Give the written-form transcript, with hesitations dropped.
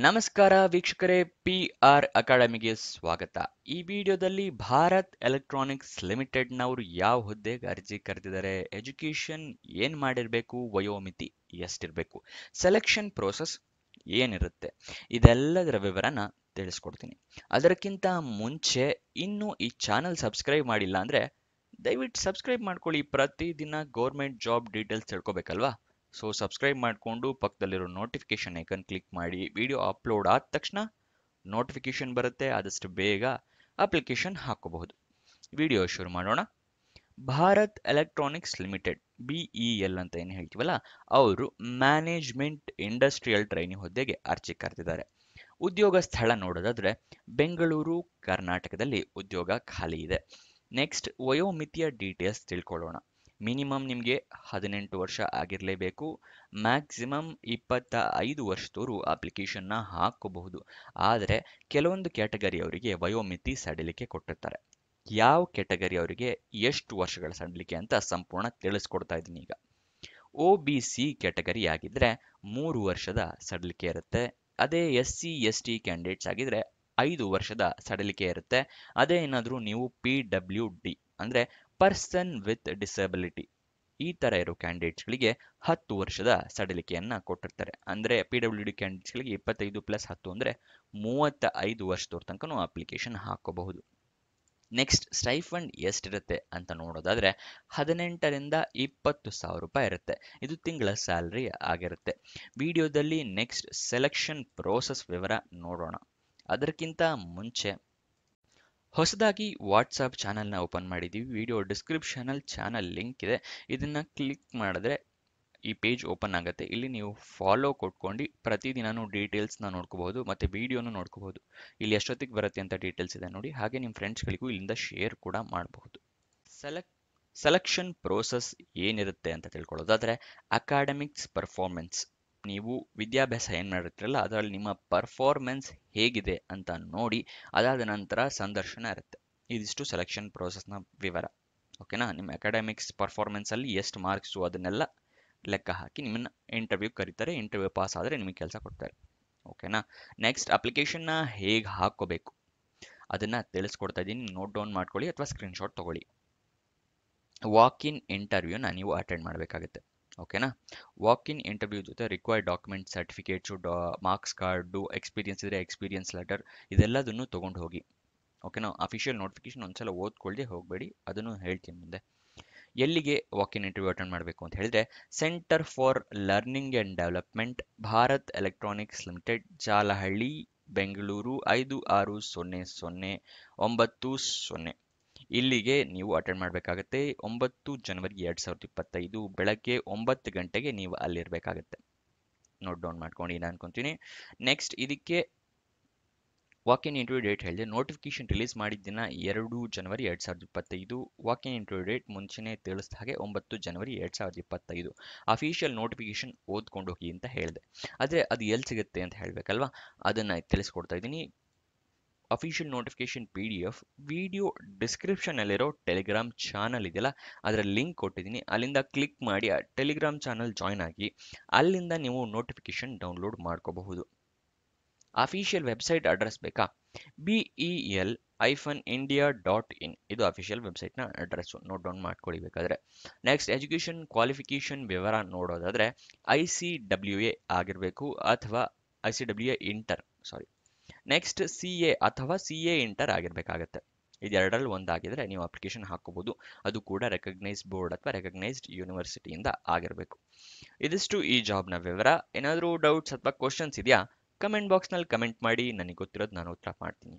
ನಮಸ್ಕಾರ ವೀಕ್ಷಕರೇ, PR ಅಕಾಡೆಮಿಗೆ ಸ್ವಾಗತ. ಈ ವಿಡಿಯೋದಲ್ಲಿ ಭಾರತ್ ಎಲೆಕ್ಟ್ರಾನಿಕ್ಸ್ ಲಿಮಿಟೆಡ್ನವರು ಯಾವ ಹುದ್ದೆಗೆ ಅರ್ಜಿ ಕರೆದಿದ್ದಾರೆ, ಎಜುಕೇಷನ್ ಏನ್ ಮಾಡಿರಬೇಕು, ವಯೋಮಿತಿ ಎಷ್ಟಿರಬೇಕು, ಸೆಲೆಕ್ಷನ್ ಪ್ರೋಸೆಸ್ ಏನಿರುತ್ತೆ, ಇದೆಲ್ಲದರ ವಿವರನ ತಿಳಿಸ್ಕೊಡ್ತೀನಿ. ಅದಕ್ಕಿಂತ ಮುಂಚೆ ಇನ್ನೂ ಈ ಚಾನಲ್ ಸಬ್ಸ್ಕ್ರೈಬ್ ಮಾಡಿಲ್ಲ ಅಂದ್ರೆ ದಯವಿಟ್ಟು ಸಬ್ಸ್ಕ್ರೈಬ್ ಮಾಡ್ಕೊಳ್ಳಿ. ಪ್ರತಿದಿನ ಗೌರ್ಮೆಂಟ್ ಜಾಬ್ ಡೀಟೇಲ್ಸ್ ತಿಳ್ಕೊಬೇಕಲ್ವಾ? ಸೊ ಸಬ್ಸ್ಕ್ರೈಬ್ ಮಾಡಿಕೊಂಡು ಪಕ್ಕದಲ್ಲಿರೋ ನೋಟಿಫಿಕೇಶನ್ ಐಕನ್ ಕ್ಲಿಕ್ ಮಾಡಿ. ವಿಡಿಯೋ ಅಪ್ಲೋಡ್ ಆದ ತಕ್ಷಣ ನೋಟಿಫಿಕೇಶನ್ ಬರುತ್ತೆ, ಆದಷ್ಟು ಬೇಗ ಅಪ್ಲಿಕೇಶನ್ ಹಾಕೋಬಹುದು. ವಿಡಿಯೋ ಶುರು ಮಾಡೋಣ. ಭಾರತ್ ಎಲೆಕ್ಟ್ರಾನಿಕ್ಸ್ ಲಿಮಿಟೆಡ್ BEL ಅಂತ ಏನು ಹೇಳ್ತೀವಲ್ಲ, ಅವರು ಮ್ಯಾನೇಜ್ಮೆಂಟ್ ಇಂಡಸ್ಟ್ರಿಯಲ್ ಟ್ರೈನಿಂಗ್ ಹುದ್ದೆಗೆ ಅರ್ಜಿ ಕರೆದಿದ್ದಾರೆ. ಉದ್ಯೋಗ ಸ್ಥಳ ನೋಡೋದಾದ್ರೆ ಬೆಂಗಳೂರು, ಕರ್ನಾಟಕದಲ್ಲಿ ಉದ್ಯೋಗ ಖಾಲಿ ಇದೆ. ನೆಕ್ಸ್ಟ್ ವಯೋಮಿತಿಯ ಡೀಟೇಲ್ಸ್ ತಿಳ್ಕೊಳ್ಳೋಣ. ಮಿನಿಮಮ್ ನಿಮಗೆ 18 ವರ್ಷ ಆಗಿರಲೇಬೇಕು. ಮ್ಯಾಕ್ಸಿಮಮ್ 25 ವರ್ಷದವರು ಅಪ್ಲಿಕೇಶನ್ನ ಹಾಕಬಹುದು. ಆದರೆ ಕೆಲವೊಂದು ಕ್ಯಾಟಗರಿ ಅವರಿಗೆ ವಯೋಮಿತಿ ಸಡಿಲಿಕೆ ಕೊಟ್ಟಿರ್ತಾರೆ. ಯಾವ ಕ್ಯಾಟಗರಿ ಅವರಿಗೆ ಎಷ್ಟು ವರ್ಷಗಳ ಸಡಿಲಿಕೆ ಅಂತ ಸಂಪೂರ್ಣ ತಿಳಿಸ್ಕೊಡ್ತಾ ಇದ್ದೀನಿ ಈಗ. OBC ಕ್ಯಾಟಗರಿ ಆಗಿದ್ರೆ 3 ವರ್ಷದ ಸಡಿಲಿಕೆ ಇರುತ್ತೆ. ಅದೇ SC/ST ಕ್ಯಾಂಡಿಡೇಟ್ಸ್ ಆಗಿದ್ರೆ 5 ವರ್ಷದ ಸಡಿಲಿಕೆ ಇರುತ್ತೆ. ಅದೇ ಏನಾದರೂ ನೀವು PWD ಅಂದ್ರೆ ಪರ್ಸನ್ ವಿತ್ ಡಿಸಬಿಲಿಟಿ ಈ ತರ ಇರೋ ಕ್ಯಾಂಡಿಡೇಟ್ಸ್ಗಳಿಗೆ 10 ವರ್ಷದ ಸಡಿಲಿಕೆಯನ್ನ ಕೊಟ್ಟಿರ್ತಾರೆ. ಅಂದ್ರೆ PWD ಕ್ಯಾಂಡಿಡೇಟ್ಸ್ಗಳಿಗೆ 25+10 ಅಂದ್ರೆ 35 ವರ್ಷದವ್ರ ತನಕನೂ ಅಪ್ಲಿಕೇಶನ್ ಹಾಕೋಬಹುದು. ನೆಕ್ಸ್ಟ್ ಸ್ಟೈಫಂಡ್ ಎಷ್ಟಿರುತ್ತೆ ಅಂತ ನೋಡೋದಾದ್ರೆ 18ರಿಂದ 20,000 ರೂಪಾಯಿ ಇರುತ್ತೆ. ಇದು ತಿಂಗಳ ಸ್ಯಾಲರಿ ಆಗಿರುತ್ತೆ. ವಿಡಿಯೋದಲ್ಲಿ ನೆಕ್ಸ್ಟ್ ಸೆಲೆಕ್ಷನ್ ಪ್ರೋಸೆಸ್ ವಿವರ ನೋಡೋಣ. ಅದಕ್ಕಿಂತ ಮುಂಚೆ ಹೊಸದಾಗಿ ವಾಟ್ಸಾಪ್ ಚಾನಲ್ನ ಓಪನ್ ಮಾಡಿದ್ದೀವಿ. ವಿಡಿಯೋ ಡಿಸ್ಕ್ರಿಪ್ಷನಲ್ಲಿ ಚಾನಲ್ ಲಿಂಕ್ ಇದೆ. ಇದನ್ನ ಕ್ಲಿಕ್ ಮಾಡಿದ್ರೆ ಈ ಪೇಜ್ ಓಪನ್ ಆಗುತ್ತೆ. ಇಲ್ಲಿ ನೀವು ಫಾಲೋ ಕೊಟ್ಕೊಂಡು ಪ್ರತಿದಿನನೂ ಡೀಟೇಲ್ಸ್ನ ನೋಡ್ಕೋಬಹುದು, ಮತ್ತೆ ವಿಡಿಯೋನು ನೋಡ್ಕೋಬಹುದು. ಇಲ್ಲಿ ಎಷ್ಟೊತ್ತಿಗೆ ಬರುತ್ತೆ ಅಂತ ಡೀಟೇಲ್ಸ್ ಇದೆ ನೋಡಿ. ಹಾಗೆ ನಿಮ್ಮ ಫ್ರೆಂಡ್ಸ್ಗಳಿಗೂ ಇಲ್ಲಿಂದ ಶೇರ್ ಕೂಡ ಮಾಡಬಹುದು. ಸೆಲೆಕ್ಷನ್ ಪ್ರೋಸೆಸ್ ಏನಿರುತ್ತೆ ಅಂತ ತಿಳ್ಕೊಳ್ಳೋದಾದ್ರೆ ಅಕಾಡೆಮಿಕ್ಸ್ ಪರ್ಫಾರ್ಮೆನ್ಸ್, ನೀವು ವಿದ್ಯಾಭ್ಯಾಸ ಏನು ಮಾಡಿರ್ತೀರಲ್ಲ ಅದರಲ್ಲಿ ನಿಮ್ಮ ಪರ್ಫಾರ್ಮೆನ್ಸ್ ಹೇಗಿದೆ ಅಂತ ನೋಡಿ ಅದಾದ ನಂತರ ಸಂದರ್ಶನ ಇರುತ್ತೆ. ಇದಿಷ್ಟು ಸೆಲೆಕ್ಷನ್ ಪ್ರೋಸೆಸ್ನ ವಿವರ. ಓಕೆನಾ? ನಿಮ್ಮ ಅಕಾಡೆಮಿಕ್ಸ್ ಪರ್ಫಾರ್ಮೆನ್ಸಲ್ಲಿ ಎಷ್ಟು ಮಾರ್ಕ್ಸು ಅದನ್ನೆಲ್ಲ ಲೆಕ್ಕ ಹಾಕಿ ನಿಮ್ಮನ್ನ ಇಂಟರ್ವ್ಯೂ ಕರೀತಾರೆ. ಇಂಟರ್ವ್ಯೂ ಪಾಸ್ ಆದರೆ ನಿಮಗೆ ಕೆಲಸ ಕೊಡ್ತಾರೆ. ಓಕೆನಾ? ನೆಕ್ಸ್ಟ್ ಅಪ್ಲಿಕೇಶನ್ನ ಹೇಗೆ ಹಾಕೋಬೇಕು ಅದನ್ನ ತಿಳಿಸ್ಕೊಡ್ತಾ ಇದ್ದೀನಿ. ನೋಟ್ ಡೌನ್ ಮಾಡ್ಕೊಳ್ಳಿ ಅಥವಾ ಸ್ಕ್ರೀನ್ಶಾಟ್ ತಗೊಳ್ಳಿ. ವಾಕ್ ಇನ್ ಇಂಟರ್ವ್ಯೂನ ನೀವು ಅಟೆಂಡ್ ಮಾಡಬೇಕಾಗುತ್ತೆ. ಓಕೆನಾ? ವಾಕ್ ಇನ್ ಇಂಟರ್ವ್ಯೂ ಜೊತೆ required document, certificates, marks card, experience ಇದ್ರೆ ಎಕ್ಸ್ಪೀರಿಯನ್ಸ್ ಲೆಟರ್, ಇದೆಲ್ಲದನ್ನು ತೊಗೊಂಡು ಹೋಗಿ. ಓಕೆನಾ? ಅಫಿಷಿಯಲ್ ನೋಟಿಫಿಕೇಶನ್ ಒಂದ್ಸಲ ಓದ್ಕೊಳ್ಳದೆ ಹೋಗಬೇಡಿ, ಅದನ್ನು ಹೇಳ್ತೀನಿ ಮುಂದೆ. ಎಲ್ಲಿಗೆ ವಾಕ್ ಇನ್ ಇಂಟರ್ವ್ಯೂ ಅಟೆಂಡ್ ಮಾಡಬೇಕು ಅಂತ ಹೇಳಿದ್ರೆ centre for learning and development, Bharat electronics limited, Jalahalli, Bengaluru 560090. ಇಲ್ಲಿಗೆ ನೀವು ಅಟೆಂಡ್ ಮಾಡಬೇಕಾಗುತ್ತೆ. 9 ಜನವರಿ 2025 ಬೆಳಗ್ಗೆ 9 ಗಂಟೆಗೆ ನೀವು ಅಲ್ಲಿರಬೇಕಾಗುತ್ತೆ. ನೋಟ್ ಡೌನ್ ಮಾಡ್ಕೊಂಡು ನಾನು ಅನ್ಕೊಂತೀನಿ. ನೆಕ್ಸ್ಟ್ ಇದಕ್ಕೆ ವಾಕ್ ಇನ್ ಇಂಟರ್ವ್ಯೂ ಡೇಟ್ ಹೇಳಿದೆ. ನೋಟಿಫಿಕೇಶನ್ ರಿಲೀಸ್ ಮಾಡಿದ ದಿನ 2 ಜನವರಿ 2025. ವಾಕ್ ಇನ್ ಇಂಟರ್ವ್ಯೂ ಡೇಟ್ ಮುಂಚೆನೇ ತಿಳಿಸಿದ ಹಾಗೆ 9 ಜನವರಿ 2025. ಅಫಿಷಿಯಲ್ ನೋಟಿಫಿಕೇಶನ್ ಓದ್ಕೊಂಡು ಹೋಗಿ ಅಂತ ಹೇಳಿದೆ. ಆದರೆ ಅದು ಎಲ್ಲಿ ಸಿಗುತ್ತೆ ಅಂತ ಹೇಳಬೇಕಲ್ವಾ, ಅದನ್ನು ತಿಳಿಸ್ಕೊಡ್ತಾ ಇದ್ದೀನಿ. ಅಫಿಷಿಯಲ್ ನೋಟಿಫಿಕೇಶನ್ PDF ವಿಡಿಯೋ ಡಿಸ್ಕ್ರಿಪ್ಷನಲ್ಲಿರೋ ಟೆಲಿಗ್ರಾಮ್ ಚಾನಲ್ ಇದೆಯಲ್ಲ ಅದರ ಲಿಂಕ್ ಕೊಟ್ಟಿದ್ದೀನಿ. ಅಲ್ಲಿಂದ ಕ್ಲಿಕ್ ಮಾಡಿ ಆ ಟೆಲಿಗ್ರಾಮ್ ಚಾನಲ್ ಜಾಯ್ನ್ ಆಗಿ ಅಲ್ಲಿಂದ ನೀವು ನೋಟಿಫಿಕೇಶನ್ ಡೌನ್ಲೋಡ್ ಮಾಡ್ಕೋಬಹುದು. ಅಫಿಷಿಯಲ್ ವೆಬ್ಸೈಟ್ ಅಡ್ರೆಸ್ ಬೇಕಾ? BEL-India.in ಇದು ಅಫಿಷಿಯಲ್ ವೆಬ್ಸೈಟ್ನ ಅಡ್ರೆಸ್ಸು. ನೋಟ್ ಡೌನ್ ಮಾಡ್ಕೊಳ್ಬೇಕಾದ್ರೆ ನೆಕ್ಸ್ಟ್ ಎಜುಕೇಷನ್ ಕ್ವಾಲಿಫಿಕೇಷನ್ ವಿವರ ನೋಡೋದಾದ್ರೆ ICWA ಆಗಿರಬೇಕು ಅಥವಾ ICWA ಇಂಟರ್ ನೆಕ್ಸ್ಟ್ CA ಅಥವಾ CA ಇಂಟರ್ ಆಗಿರಬೇಕಾಗತ್ತೆ. ಇದೆರಡರಲ್ಲಿ ಒಂದಾಗಿದ್ರೆ ನೀವು ಅಪ್ಲಿಕೇಶನ್ ಹಾಕೋಬಹುದು. ಅದು ಕೂಡ ರೆಕಗ್ನೈಸ್ಡ್ ಬೋರ್ಡ್ ಅಥವಾ ರೆಕಗ್ನೈಸ್ಡ್ ಯೂನಿವರ್ಸಿಟಿಯಿಂದ ಆಗಿರಬೇಕು. ಇದಿಷ್ಟು ಈ ಜಾಬ್ನ ವಿವರ. ಏನಾದರೂ ಡೌಟ್ಸ್ ಅಥವಾ ಕ್ವಶನ್ಸ್ ಇದೆಯಾ? ಕಮೆಂಟ್ ಬಾಕ್ಸ್ನಲ್ಲಿ ಕಮೆಂಟ್ ಮಾಡಿ, ನನಗೆ ಗೊತ್ತಿರೋದು ನಾನು ಉತ್ತರ ಮಾಡ್ತೀನಿ.